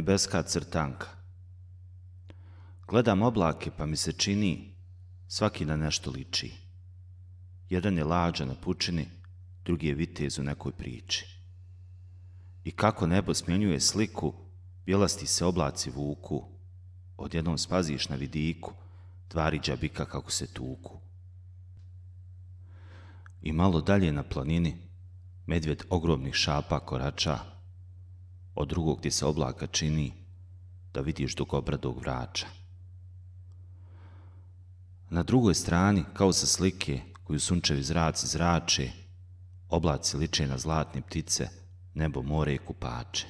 Nebeska crtanka. Gledam oblake pa mi se čini, svaki na nešto liči. Jedan je lađa na pučini, drugi je vitez u nekoj priči. I kako nebo smjenjuje sliku, bjelasti se oblaci vuku, odjednom spaziš na vidiku, dva riđa bika kako se tuku. I malo dalje na planini, medvjed ogromnih šapa korača, od drugog gdje se oblaka čini, da vidiš dugobradog vrača. Na drugoj strani, kao sa slike koju sunčevi zraci zrače, oblaci liče na zlatne ptice, nebo, more i kupače.